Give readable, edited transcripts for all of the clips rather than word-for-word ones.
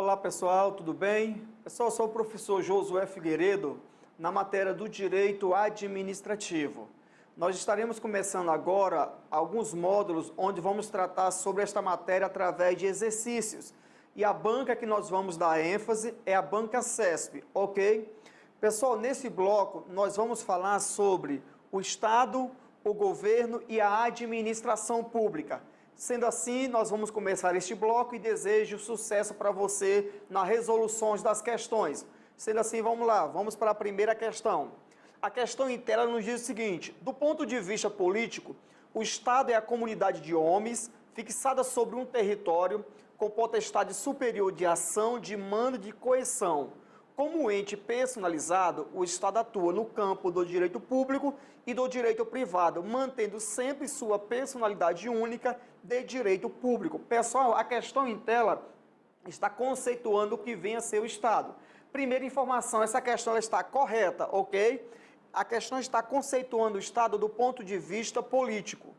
Olá pessoal, tudo bem? Pessoal, eu sou o professor Josué Figueiredo, na matéria do Direito Administrativo. Nós estaremos começando agora alguns módulos onde vamos tratar sobre esta matéria através de exercícios. E a banca que nós vamos dar ênfase é a banca CESP, ok? Pessoal, nesse bloco nós vamos falar sobre o Estado, o governo e a administração pública. Sendo assim, nós vamos começar este bloco e desejo sucesso para você nas resoluções das questões. Sendo assim, vamos lá, vamos para a primeira questão. A questão em tela nos diz o seguinte: do ponto de vista político, o Estado é a comunidade de homens fixada sobre um território com potestade superior de ação, de mando e de coerção. Como ente personalizado, o Estado atua no campo do direito público e do direito privado, mantendo sempre sua personalidade única de direito público. Pessoal, a questão em tela está conceituando o que vem a ser o Estado. Primeira informação, essa questão está correta, ok? A questão está conceituando o Estado do ponto de vista político.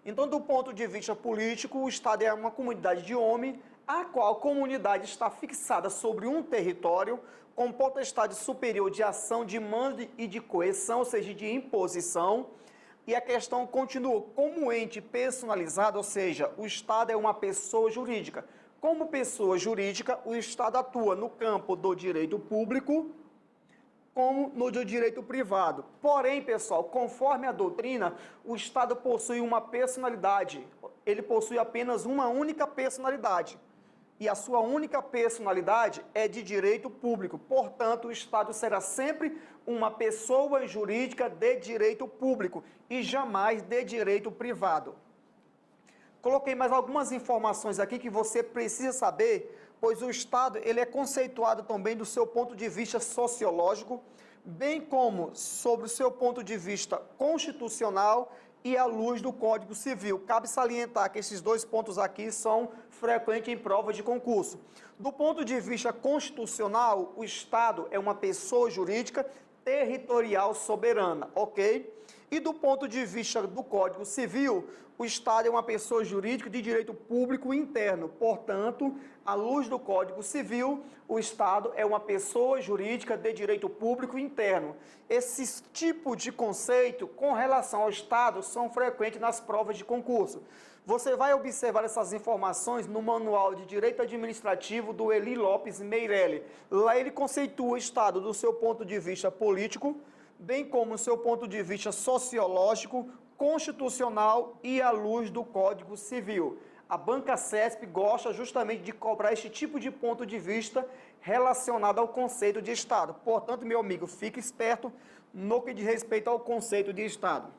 Então, do ponto de vista político, o Estado é uma comunidade de homens, a qual comunidade está fixada sobre um território com potestade superior de ação, de mando e de coerção, ou seja, de imposição. E a questão continua, como ente personalizado, ou seja, o Estado é uma pessoa jurídica. Como pessoa jurídica, o Estado atua no campo do direito público, como no direito privado. Porém, pessoal, conforme a doutrina, o Estado possui uma personalidade. Ele possui apenas uma única personalidade. E a sua única personalidade é de direito público. Portanto, o Estado será sempre uma pessoa jurídica de direito público e jamais de direito privado. Coloquei mais algumas informações aqui que você precisa saber, pois o Estado ele é conceituado também do seu ponto de vista sociológico, bem como sobre o seu ponto de vista constitucional e à luz do Código Civil. Cabe salientar que esses dois pontos aqui são frequentes em prova de concurso. Do ponto de vista constitucional, o Estado é uma pessoa jurídica territorial soberana, ok? E do ponto de vista do Código Civil, o Estado é uma pessoa jurídica de direito público interno. Portanto, à luz do Código Civil, o Estado é uma pessoa jurídica de direito público interno. Esses tipos de conceito com relação ao Estado são frequentes nas provas de concurso. Você vai observar essas informações no Manual de Direito Administrativo do Eli Lopes Meirelli. Lá ele conceitua o Estado do seu ponto de vista político, bem como o seu ponto de vista sociológico, constitucional e à luz do Código Civil. A banca CESP gosta justamente de cobrar este tipo de ponto de vista relacionado ao conceito de Estado. Portanto, meu amigo, fique esperto no que diz respeito ao conceito de Estado.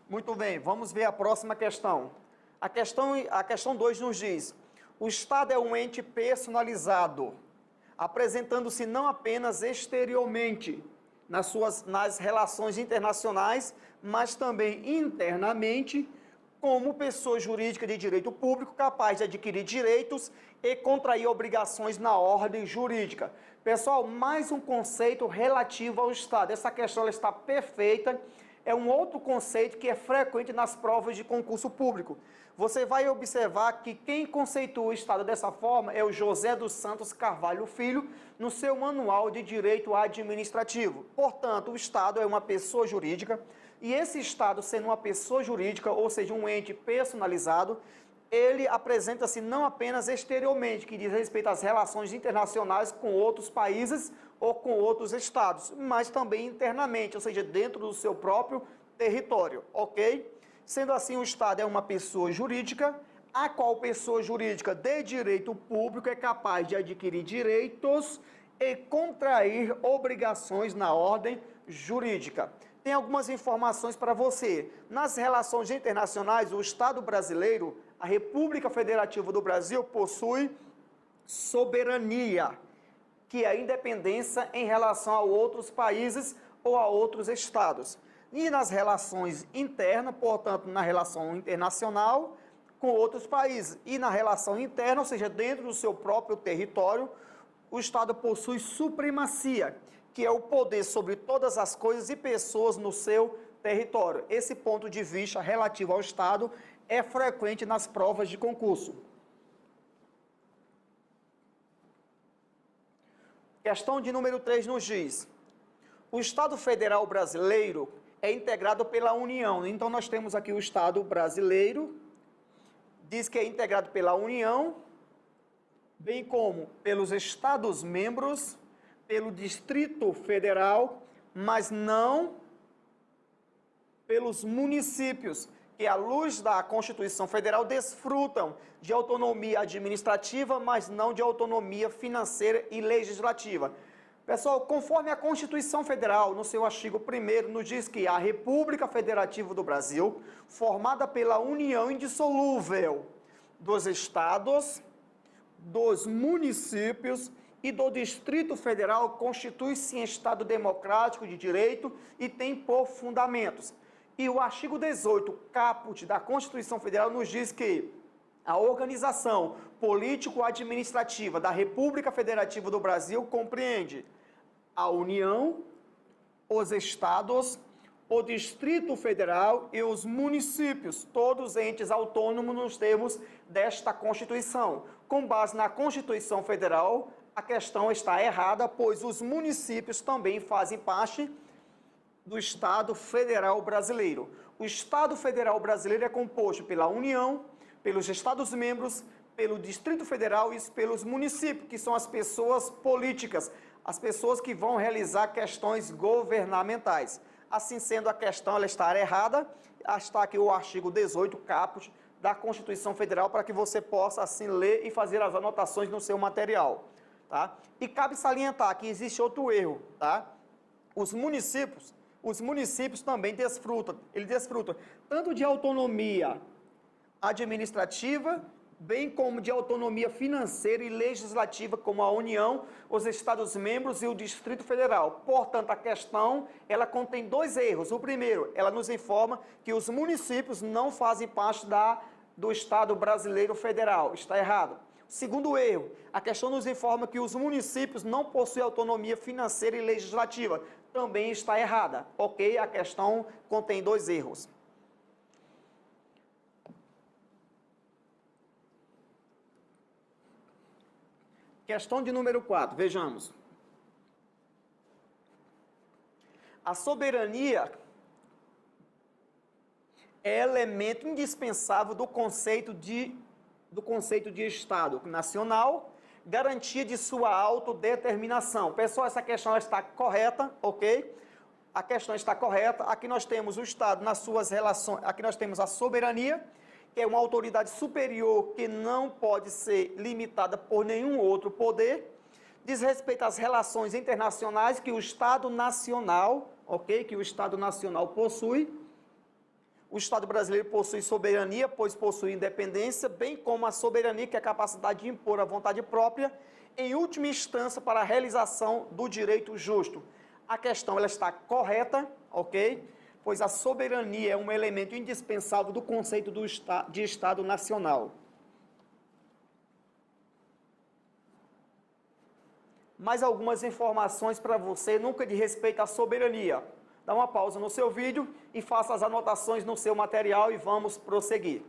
Muito bem, vamos ver a próxima questão. A questão 2 nos diz: o Estado é um ente personalizado, apresentando-se não apenas exteriormente, nas relações internacionais, mas também internamente, como pessoa jurídica de direito público capaz de adquirir direitos e contrair obrigações na ordem jurídica. Pessoal, mais um conceito relativo ao Estado. Essa questão ela está perfeita. É um outro conceito que é frequente nas provas de concurso público. Você vai observar que quem conceitua o Estado dessa forma é o José dos Santos Carvalho Filho, no seu Manual de Direito Administrativo. Portanto, o Estado é uma pessoa jurídica, e esse Estado, sendo uma pessoa jurídica, ou seja, um ente personalizado, ele apresenta-se não apenas exteriormente, que diz respeito às relações internacionais com outros países ou com outros estados, mas também internamente, ou seja, dentro do seu próprio território, ok? Sendo assim, o Estado é uma pessoa jurídica, a qual pessoa jurídica de direito público é capaz de adquirir direitos e contrair obrigações na ordem jurídica. Tem algumas informações para você. Nas relações internacionais, o Estado brasileiro, a República Federativa do Brasil, possui soberania, que é a independência em relação a outros países ou a outros estados. E nas relações internas, portanto, na relação internacional com outros países. E na relação interna, ou seja, dentro do seu próprio território, o Estado possui supremacia, que é o poder sobre todas as coisas e pessoas no seu território. Esse ponto de vista relativo ao Estado é frequente nas provas de concurso. Questão de número 3 nos diz: o Estado Federal Brasileiro é integrado pela União. Então, nós temos aqui o Estado brasileiro, diz que é integrado pela União, bem como pelos Estados-membros, pelo Distrito Federal, mas não pelos municípios, que, à luz da Constituição Federal, desfrutam de autonomia administrativa, mas não de autonomia financeira e legislativa. Pessoal, conforme a Constituição Federal, no seu artigo 1º, nos diz que a República Federativa do Brasil, formada pela união indissolúvel dos estados, dos municípios e do Distrito Federal, constitui-se em Estado democrático de direito e tem por fundamentos. E o artigo 18, caput da Constituição Federal, nos diz que a organização político-administrativa da República Federativa do Brasil compreende a União, os estados, o Distrito Federal e os municípios, todos entes autônomos nos termos desta Constituição. Com base na Constituição Federal, a questão está errada, pois os municípios também fazem parte do Estado Federal Brasileiro. O Estado Federal Brasileiro é composto pela União, pelos Estados-membros, pelo Distrito Federal e pelos municípios, que são as pessoas políticas, as pessoas que vão realizar questões governamentais. Assim sendo, a questão ela está errada. Está aqui o artigo 18, caput, da Constituição Federal, para que você possa assim ler e fazer as anotações no seu material. Tá? E cabe salientar que existe outro erro. Tá? Os municípios também desfrutam tanto de autonomia administrativa, bem como de autonomia financeira e legislativa, como a União, os Estados-membros e o Distrito Federal. Portanto, a questão, ela contém dois erros. O primeiro, ela nos informa que os municípios não fazem parte do Estado brasileiro federal. Está errado. Segundo erro, a questão nos informa que os municípios não possuem autonomia financeira e legislativa. Também está errada. Ok? A questão contém dois erros. Questão de número 4, vejamos. A soberania é elemento indispensável do conceito de Estado nacional, garantia de sua autodeterminação. Pessoal, essa questão está correta, ok? A questão está correta. Aqui nós temos o Estado nas suas relações, aqui nós temos a soberania, que é uma autoridade superior que não pode ser limitada por nenhum outro poder. Diz respeito às relações internacionais que o Estado Nacional, ok? Que o Estado Nacional possui. O Estado brasileiro possui soberania, pois possui independência, bem como a soberania, que é a capacidade de impor a vontade própria, em última instância, para a realização do direito justo. A questão ela está correta, ok? Pois a soberania é um elemento indispensável do conceito de Estado Nacional. Mais algumas informações para você, nunca de respeito à soberania. Dá uma pausa no seu vídeo e faça as anotações no seu material e vamos prosseguir.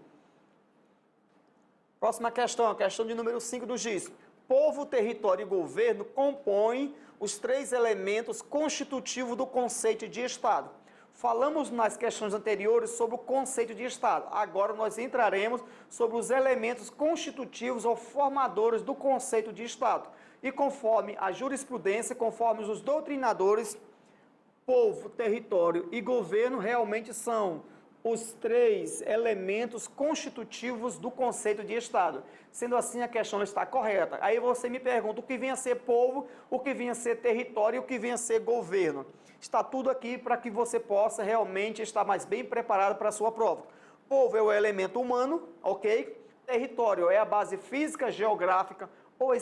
Próxima questão, a questão de número 5 nos diz: povo, território e governo compõem os três elementos constitutivos do conceito de Estado. Falamos nas questões anteriores sobre o conceito de Estado. Agora nós entraremos sobre os elementos constitutivos ou formadores do conceito de Estado. E conforme a jurisprudência, conforme os doutrinadores, povo, território e governo realmente são os três elementos constitutivos do conceito de Estado. Sendo assim, a questão está correta. Aí você me pergunta o que vem a ser povo, o que vem a ser território e o que vem a ser governo. Está tudo aqui para que você possa realmente estar mais bem preparado para a sua prova. Povo é o elemento humano, ok? Território é a base física, geográfica ou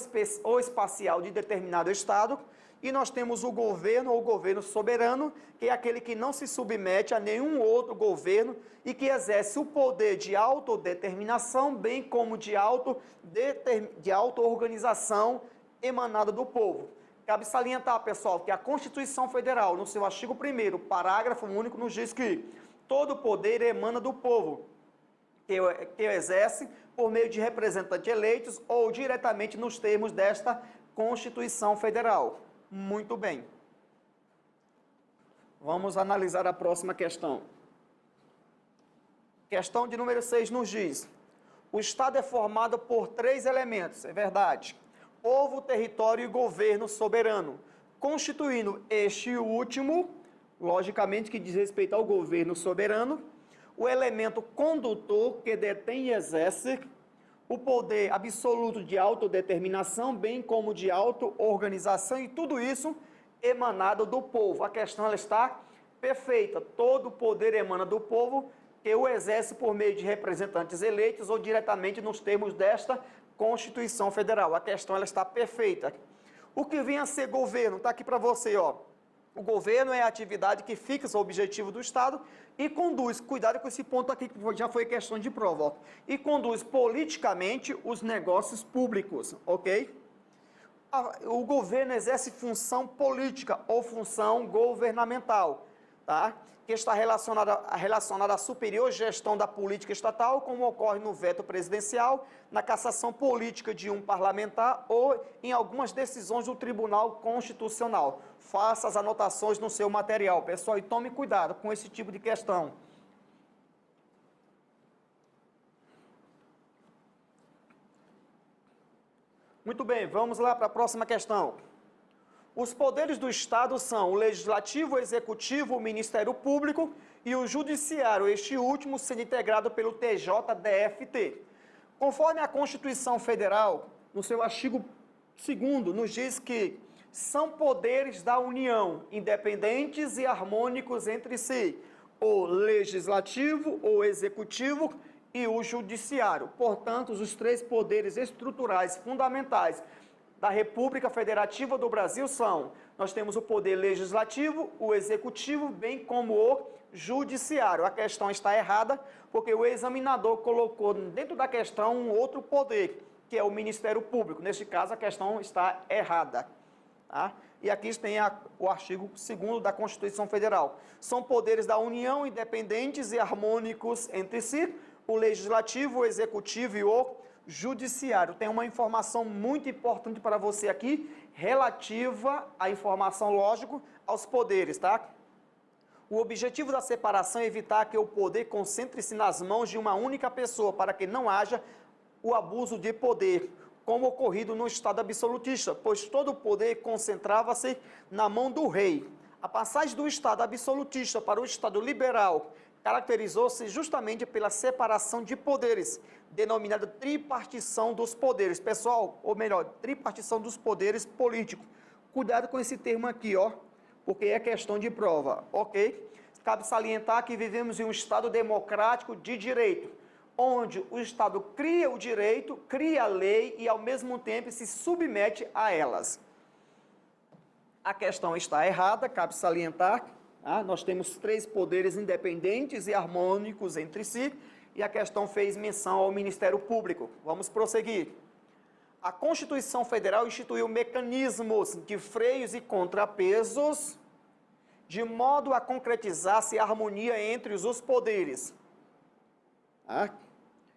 espacial de determinado Estado. E nós temos o governo ou governo soberano, que é aquele que não se submete a nenhum outro governo e que exerce o poder de autodeterminação, bem como de auto-organização emanada do povo. Cabe salientar, pessoal, que a Constituição Federal, no seu artigo 1º, parágrafo único, nos diz que todo poder emana do povo, que o exerce por meio de representantes eleitos ou diretamente nos termos desta Constituição Federal. Muito bem. Vamos analisar a próxima questão. Questão de número 6 nos diz: o Estado é formado por 3 elementos, é verdade: povo, território e governo soberano, constituindo este último, logicamente que diz respeito ao governo soberano, o elemento condutor que detém e exerce o poder absoluto de autodeterminação, bem como de auto-organização, e tudo isso emanado do povo. A questão ela está perfeita. Todo o poder emana do povo, que o exerce por meio de representantes eleitos ou diretamente nos termos desta Constituição Federal. A questão ela está perfeita. O que vem a ser governo? Está aqui para você, ó. O governo é a atividade que fixa o objetivo do Estado e conduz, cuidado com esse ponto aqui, que já foi questão de prova, ó, e conduz politicamente os negócios públicos, ok? O governo exerce função política ou função governamental, tá? Que está relacionada à superior gestão da política estatal, como ocorre no veto presidencial, na cassação política de um parlamentar ou em algumas decisões do Tribunal Constitucional. Faça as anotações no seu material, pessoal, e tome cuidado com esse tipo de questão. Muito bem, vamos lá para a próxima questão. Os poderes do Estado são o Legislativo, o Executivo, o Ministério Público e o Judiciário, este último sendo integrado pelo TJDFT. Conforme a Constituição Federal, no seu artigo 2º, nos diz que são poderes da União, independentes e harmônicos entre si, o Legislativo, o Executivo e o Judiciário. Portanto, os 3 poderes estruturais fundamentais da República Federativa do Brasil são: nós temos o poder legislativo, o executivo, bem como o judiciário. A questão está errada, porque o examinador colocou dentro da questão um outro poder, que é o Ministério Público. Neste caso, a questão está errada. Tá? E aqui tem o artigo 2º da Constituição Federal. São poderes da União, independentes e harmônicos entre si, o legislativo, o executivo e o judiciário. Tem uma informação muito importante para você aqui, relativa à informação, lógico, aos poderes, tá? O objetivo da separação é evitar que o poder concentre-se nas mãos de uma única pessoa, para que não haja o abuso de poder, como ocorrido no Estado absolutista, pois todo o poder concentrava-se na mão do rei. A passagem do Estado absolutista para o Estado liberal caracterizou-se justamente pela separação de poderes, denominada tripartição dos poderes. Pessoal, ou melhor, tripartição dos poderes políticos. Cuidado com esse termo aqui, ó, porque é questão de prova, ok? Cabe salientar que vivemos em um Estado democrático de direito, onde o Estado cria o direito, cria a lei e, ao mesmo tempo, se submete a elas. A questão está errada, cabe salientar. Nós temos 3 poderes independentes e harmônicos entre si, e a questão fez menção ao Ministério Público. Vamos prosseguir. A Constituição Federal instituiu mecanismos de freios e contrapesos, de modo a concretizar-se a harmonia entre os poderes.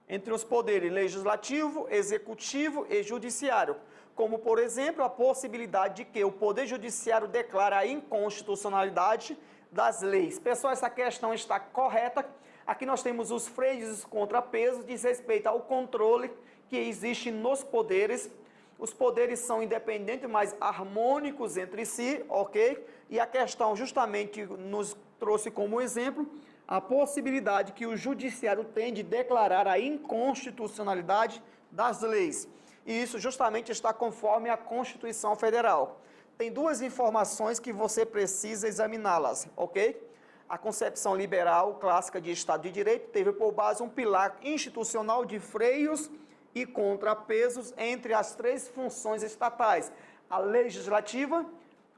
Entre os poderes legislativo, executivo e judiciário, como, por exemplo, a possibilidade de que o Poder Judiciário declare a inconstitucionalidade das leis. Pessoal, essa questão está correta. Aqui nós temos os freios e os contrapesos, diz respeito ao controle que existe nos poderes. Os poderes são independentes, mas harmônicos entre si, ok? E a questão justamente nos trouxe como exemplo a possibilidade que o judiciário tem de declarar a inconstitucionalidade das leis. E isso justamente está conforme a Constituição Federal. Tem 2 informações que você precisa examiná-las, ok? A concepção liberal clássica de Estado de Direito teve por base um pilar institucional de freios e contrapesos entre as 3 funções estatais: a legislativa,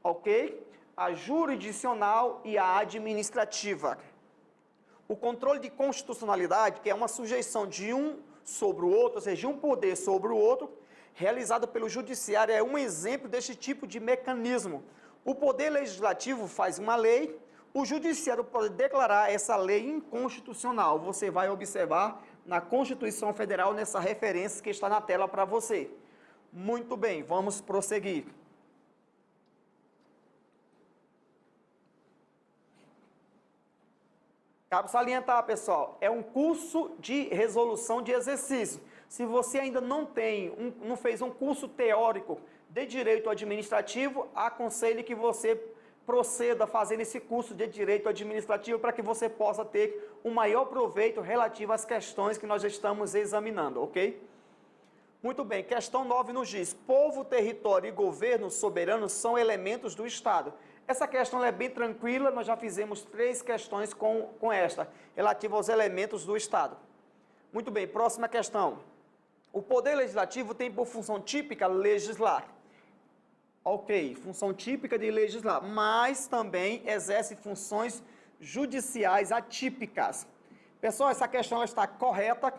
ok? A jurisdicional e a administrativa. O controle de constitucionalidade, que é uma sujeição de um sobre o outro, ou seja, de um poder sobre o outro, realizado pelo judiciário, é um exemplo deste tipo de mecanismo. O poder legislativo faz uma lei, o judiciário pode declarar essa lei inconstitucional. Você vai observar na Constituição Federal, nessa referência que está na tela para você. Muito bem, vamos prosseguir. Cabe salientar, pessoal, é um curso de resolução de exercício. Se você ainda não fez um curso teórico de direito administrativo, aconselho que você proceda fazendo esse curso de direito administrativo para que você possa ter um maior proveito relativo às questões que nós estamos examinando, ok? Muito bem, questão 9 nos diz: povo, território e governo soberano são elementos do Estado. Essa questão é bem tranquila, nós já fizemos 3 questões com esta, relativa aos elementos do Estado. Muito bem, próxima questão. O Poder Legislativo tem por função típica legislar. Ok, função típica de legislar, mas também exerce funções judiciais atípicas. Pessoal, essa questão ela está correta.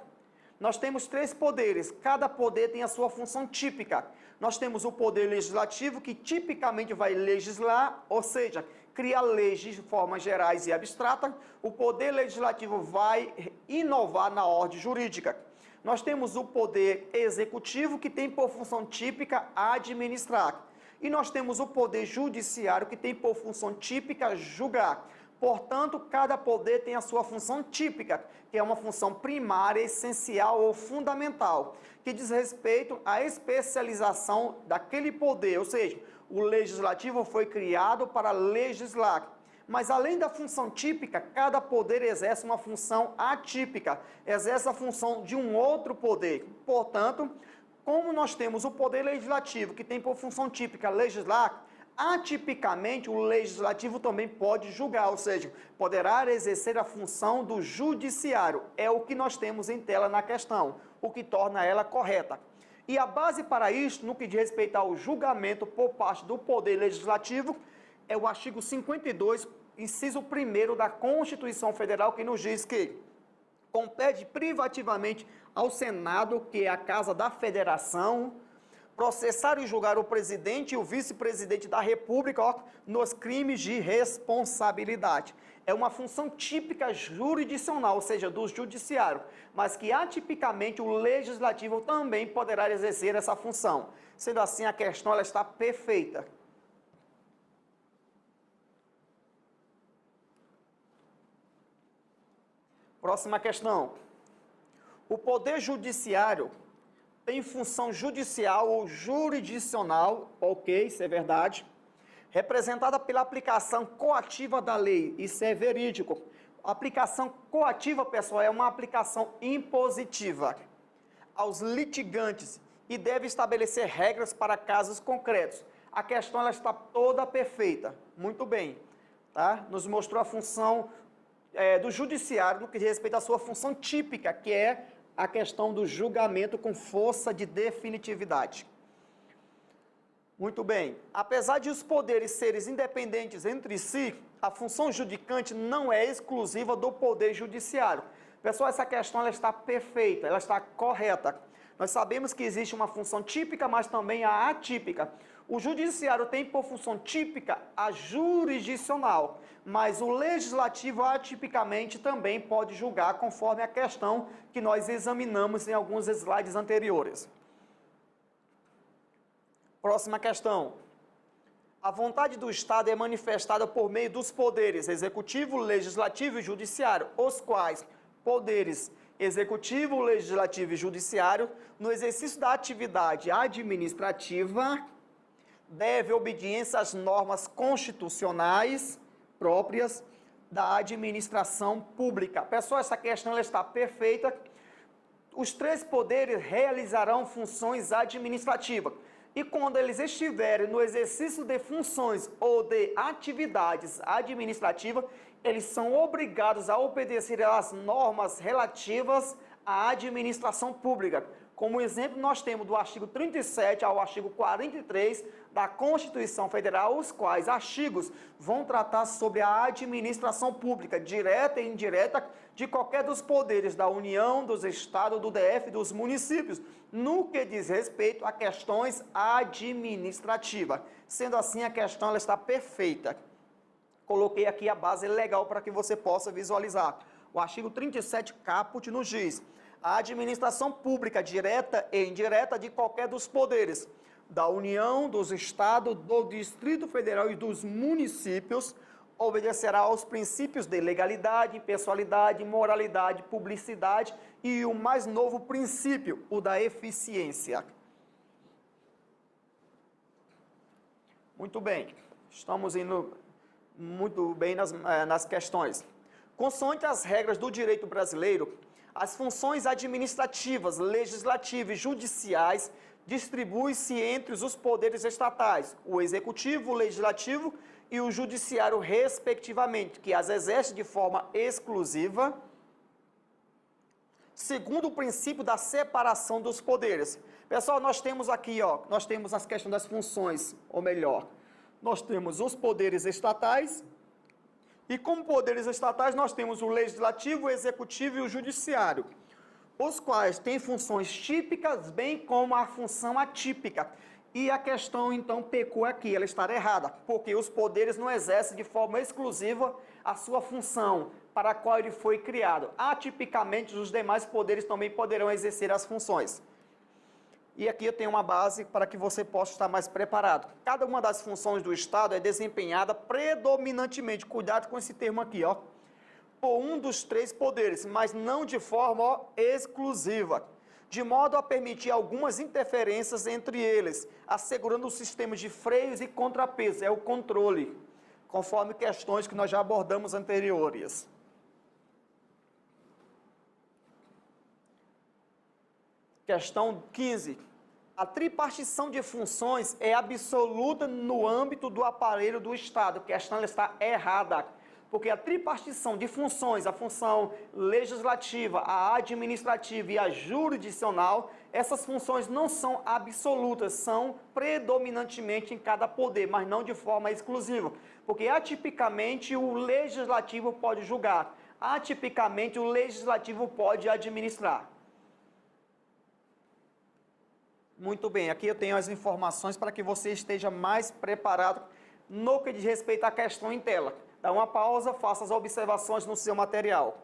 Nós temos 3 poderes, cada poder tem a sua função típica. Nós temos o poder legislativo, que tipicamente vai legislar, ou seja, criar leis de formas gerais e abstratas. O poder legislativo vai inovar na ordem jurídica. Nós temos o poder executivo, que tem por função típica administrar. E nós temos o poder judiciário, que tem por função típica julgar. Portanto, cada poder tem a sua função típica, que é uma função primária, essencial ou fundamental, que diz respeito à especialização daquele poder, ou seja, o legislativo foi criado para legislar. Mas além da função típica, cada poder exerce uma função atípica, exerce a função de um outro poder. Portanto, como nós temos o poder legislativo, que tem por função típica legislar, atipicamente o legislativo também pode julgar, ou seja, poderá exercer a função do judiciário. É o que nós temos em tela na questão, o que torna ela correta. E a base para isto, no que diz respeito ao julgamento por parte do poder legislativo, é o artigo 52, inciso 1º da Constituição Federal, que nos diz que compete privativamente ao Senado, que é a Casa da Federação, processar e julgar o presidente e o vice-presidente da República nos crimes de responsabilidade. É uma função típica jurisdicional, ou seja, do judiciário, mas que atipicamente o legislativo também poderá exercer essa função. Sendo assim, a questão ela está perfeita. Próxima questão. O Poder Judiciário tem função judicial ou jurisdicional, ok, isso é verdade, representada pela aplicação coativa da lei, isso é verídico. A aplicação coativa, pessoal, é uma aplicação impositiva aos litigantes e deve estabelecer regras para casos concretos. A questão ela está toda perfeita, muito bem, tá? Nos mostrou a função do judiciário no que diz respeito à sua função típica, que é a questão do julgamento com força de definitividade. Muito bem. Apesar de os poderes serem independentes entre si, a função judicante não é exclusiva do poder judiciário. Pessoal, essa questão ela está perfeita, ela está correta. Nós sabemos que existe uma função típica, mas também a atípica. O judiciário tem por função típica a jurisdicional, mas o legislativo atipicamente também pode julgar, conforme a questão que nós examinamos em alguns slides anteriores. Próxima questão. A vontade do Estado é manifestada por meio dos poderes executivo, legislativo e judiciário, os quais poderes executivo, legislativo e judiciário, no exercício da atividade administrativa, deve obediência às normas constitucionais próprias da administração pública. Pessoal, essa questão ela está perfeita. Os 3 poderes realizarão funções administrativas. E quando eles estiverem no exercício de funções ou de atividades administrativas, eles são obrigados a obedecer às normas relativas à administração pública. Como exemplo, nós temos do artigo 37 ao artigo 43 da Constituição Federal, os quais artigos vão tratar sobre a administração pública, direta e indireta, de qualquer dos poderes da União, dos Estados, do DF, dos municípios, no que diz respeito a questões administrativas. Sendo assim, a questão ela está perfeita. Coloquei aqui a base legal para que você possa visualizar. O artigo 37, caput, nos diz: a administração pública direta e indireta de qualquer dos poderes, da União, dos Estados, do Distrito Federal e dos municípios, obedecerá aos princípios de legalidade, impessoalidade, moralidade, publicidade e o mais novo princípio, o da eficiência. Muito bem, estamos indo muito bem nas questões. Consoante as regras do direito brasileiro, as funções administrativas, legislativas e judiciais distribuem-se entre os poderes estatais, o executivo, o legislativo e o judiciário, respectivamente, que as exerce de forma exclusiva, segundo o princípio da separação dos poderes. Pessoal, nós temos aqui, nós temos as questões das funções, ou melhor, nós temos os poderes estatais, e como poderes estatais nós temos o legislativo, o executivo e o judiciário, os quais têm funções típicas, bem como a função atípica. E a questão, então, pecou aqui, ela está errada, porque os poderes não exercem de forma exclusiva a sua função para a qual ele foi criado. Atipicamente, os demais poderes também poderão exercer as funções. E aqui eu tenho uma base para que você possa estar mais preparado. Cada uma das funções do Estado é desempenhada predominantemente, cuidado com esse termo aqui, por um dos três poderes, mas não de forma exclusiva, de modo a permitir algumas interferências entre eles, assegurando o sistema de freios e contrapesos, é o controle, conforme questões que nós já abordamos anteriores. Questão 15. A tripartição de funções é absoluta no âmbito do aparelho do Estado. A questão está errada, porque a tripartição de funções, a função legislativa, a administrativa e a jurisdicional, essas funções não são absolutas, são predominantemente em cada poder, mas não de forma exclusiva, porque atipicamente o legislativo pode julgar, atipicamente o legislativo pode administrar. Muito bem, aqui eu tenho as informações para que você esteja mais preparado no que diz respeito à questão em tela. Dá uma pausa, faça as observações no seu material.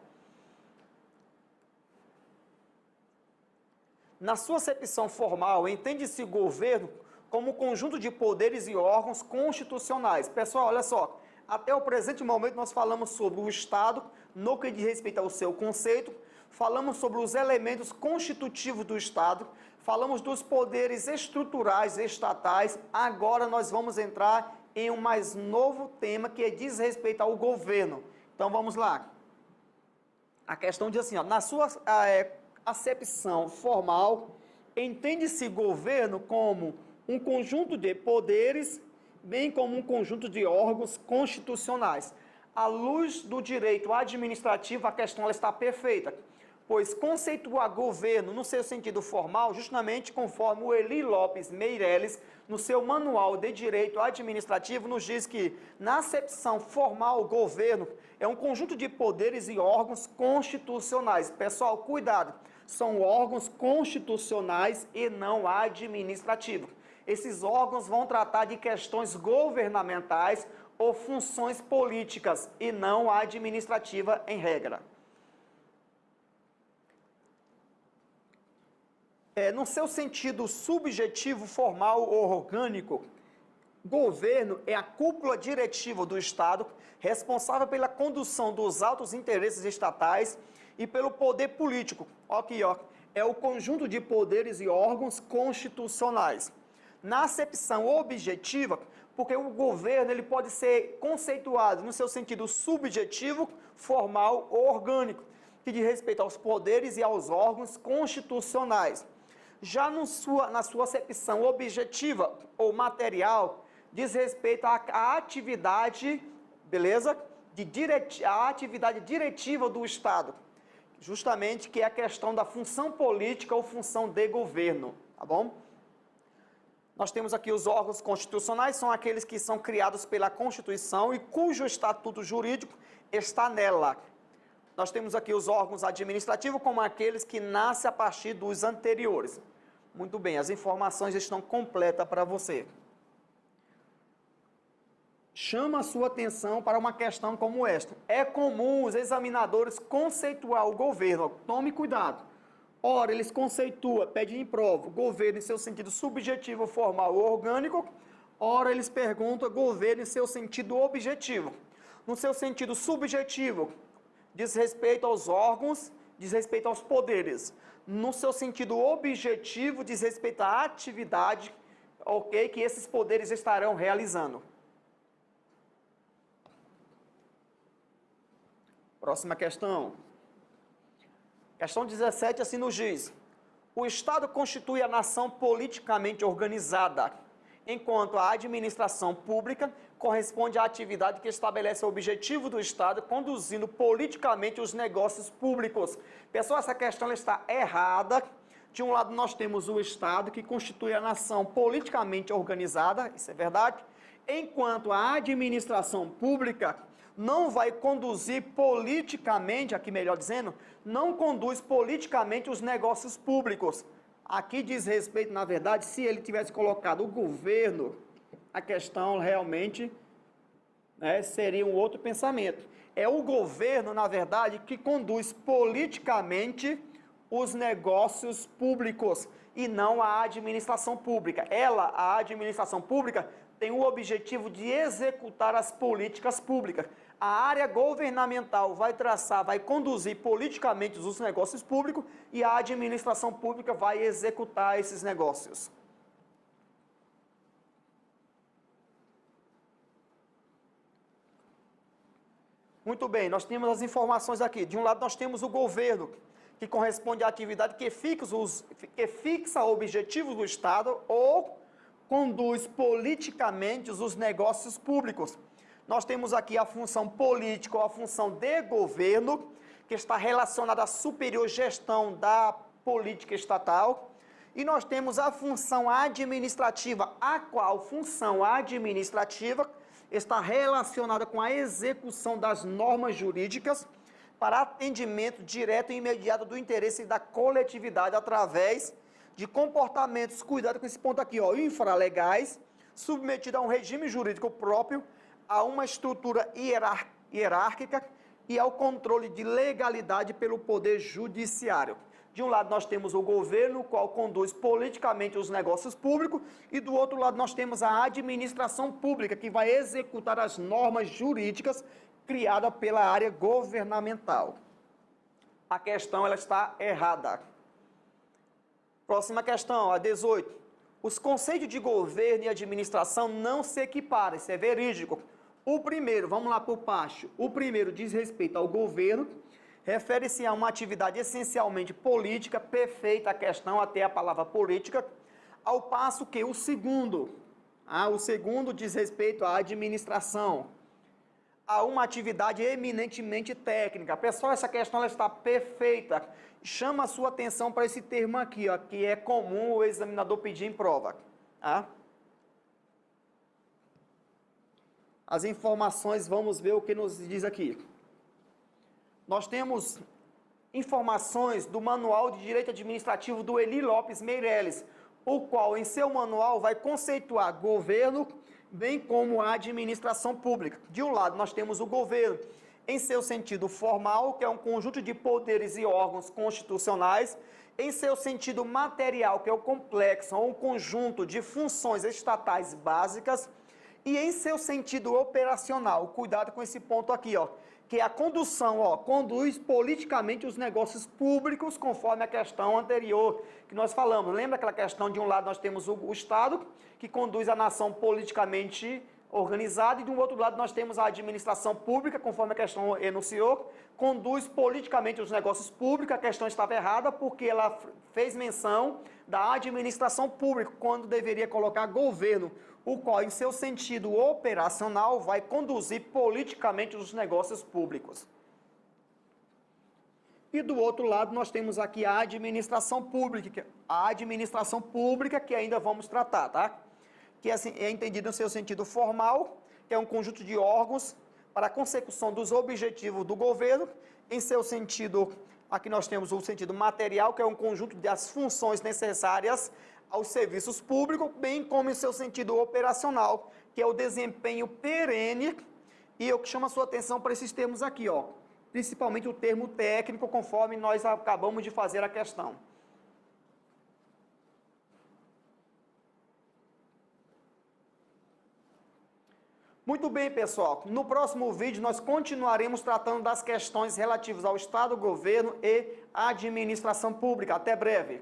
Na sua acepção formal, entende-se governo como conjunto de poderes e órgãos constitucionais. Pessoal, olha só, até o presente momento nós falamos sobre o Estado, no que diz respeito ao seu conceito, falamos sobre os elementos constitutivos do Estado, falamos dos poderes estruturais estatais, agora nós vamos entrar em um mais novo tema que diz respeito ao governo. Então vamos lá. A questão diz assim, na sua acepção formal, entende-se governo como um conjunto de poderes, bem como um conjunto de órgãos constitucionais. À luz do direito administrativo, a questão ela está perfeita, pois conceituar governo no seu sentido formal, justamente conforme o Eli Lopes Meireles, no seu Manual de Direito Administrativo, nos diz que, na acepção formal, governo é um conjunto de poderes e órgãos constitucionais. Pessoal, cuidado, são órgãos constitucionais e não administrativos. Esses órgãos vão tratar de questões governamentais ou funções políticas e não administrativa em regra. No seu sentido subjetivo, formal ou orgânico, governo é a cúpula diretiva do Estado, responsável pela condução dos altos interesses estatais e pelo poder político. Aqui, é o conjunto de poderes e órgãos constitucionais. Na acepção objetiva, porque o governo ele pode ser conceituado no seu sentido subjetivo, formal ou orgânico, que diz respeito aos poderes e aos órgãos constitucionais. Já na sua acepção objetiva ou material, diz respeito à atividade, beleza? A atividade diretiva do Estado, justamente que é a questão da função política ou função de governo, tá bom? Nós temos aqui os órgãos constitucionais, são aqueles que são criados pela Constituição e cujo estatuto jurídico está nela. Nós temos aqui os órgãos administrativos como aqueles que nascem a partir dos anteriores. Muito bem, as informações estão completas para você. Chama a sua atenção para uma questão como esta. É comum os examinadores conceituar o governo, tome cuidado, Ora, eles conceitua, pedem em prova, governo em seu sentido subjetivo, formal ou orgânico. Ora, eles perguntam governo em seu sentido objetivo. No seu sentido subjetivo, diz respeito aos órgãos, diz respeito aos poderes. No seu sentido objetivo, diz respeito à atividade, ok, que esses poderes estarão realizando. Próxima questão. Questão 17, assim nos diz: o Estado constitui a nação politicamente organizada, enquanto a administração pública corresponde à atividade que estabelece o objetivo do Estado, conduzindo politicamente os negócios públicos. Pessoal, essa questão está errada. De um lado, nós temos o Estado, que constitui a nação politicamente organizada, isso é verdade, enquanto a administração pública não vai conduzir politicamente, aqui melhor dizendo, não conduz politicamente os negócios públicos. Aqui diz respeito, na verdade, se ele tivesse colocado o governo, a questão realmente, né, seria um outro pensamento. É o governo, na verdade, que conduz politicamente os negócios públicos e não a administração pública. Ela, a administração pública, tem o objetivo de executar as políticas públicas. A área governamental vai traçar, vai conduzir politicamente os negócios públicos e a administração pública vai executar esses negócios. Muito bem, nós temos as informações aqui. De um lado nós temos o governo, que corresponde à atividade que fixa objetivos do Estado ou conduz politicamente os negócios públicos. Nós temos aqui a função política ou a função de governo, que está relacionada à superior gestão da política estatal. E nós temos a função administrativa, a qual função administrativa está relacionada com a execução das normas jurídicas para atendimento direto e imediato do interesse da coletividade através de comportamentos, cuidado com esse ponto aqui, ó, infralegais, submetido a um regime jurídico próprio, a uma estrutura hierárquica e ao controle de legalidade pelo poder judiciário. De um lado nós temos o governo, o qual conduz politicamente os negócios públicos, e do outro lado nós temos a administração pública, que vai executar as normas jurídicas criadas pela área governamental. A questão ela está errada. Próxima questão, a 18. Os conceitos de governo e administração não se equiparam, isso é verídico. O primeiro, vamos lá para o passo. O primeiro diz respeito ao governo, refere-se a uma atividade essencialmente política, perfeita a questão até a palavra política, ao passo que o segundo diz respeito à administração, a uma atividade eminentemente técnica. Pessoal, essa questão ela está perfeita. Chama a sua atenção para esse termo aqui, ó, que é comum o examinador pedir em prova. Tá? As informações, vamos ver o que nos diz aqui. Nós temos informações do Manual de Direito Administrativo do Eli Lopes Meireles, o qual em seu manual vai conceituar governo, bem como a administração pública. De um lado nós temos o governo em seu sentido formal, que é um conjunto de poderes e órgãos constitucionais, em seu sentido material, que é o complexo, ou um conjunto de funções estatais básicas, e em seu sentido operacional, cuidado com esse ponto aqui, ó, que é a condução, ó, conduz politicamente os negócios públicos, conforme a questão anterior que nós falamos. Lembra aquela questão de um lado nós temos o Estado, que conduz a nação politicamente organizada, e de um outro lado nós temos a administração pública, conforme a questão enunciou, conduz politicamente os negócios públicos. A questão estava errada porque ela fez menção da administração pública, quando deveria colocar governo, o qual, em seu sentido operacional, vai conduzir politicamente os negócios públicos. E do outro lado, nós temos aqui a administração pública que ainda vamos tratar, tá? Que é entendido no seu sentido formal, que é um conjunto de órgãos para a consecução dos objetivos do governo. Em seu sentido, aqui nós temos o sentido material, que é um conjunto das funções necessárias aos serviços públicos, bem como em seu sentido operacional, que é o desempenho perene, e eu chamo a sua atenção para esses termos aqui, ó, principalmente o termo técnico, conforme nós acabamos de fazer a questão. Muito bem, pessoal. No próximo vídeo, nós continuaremos tratando das questões relativas ao Estado, governo e administração pública. Até breve.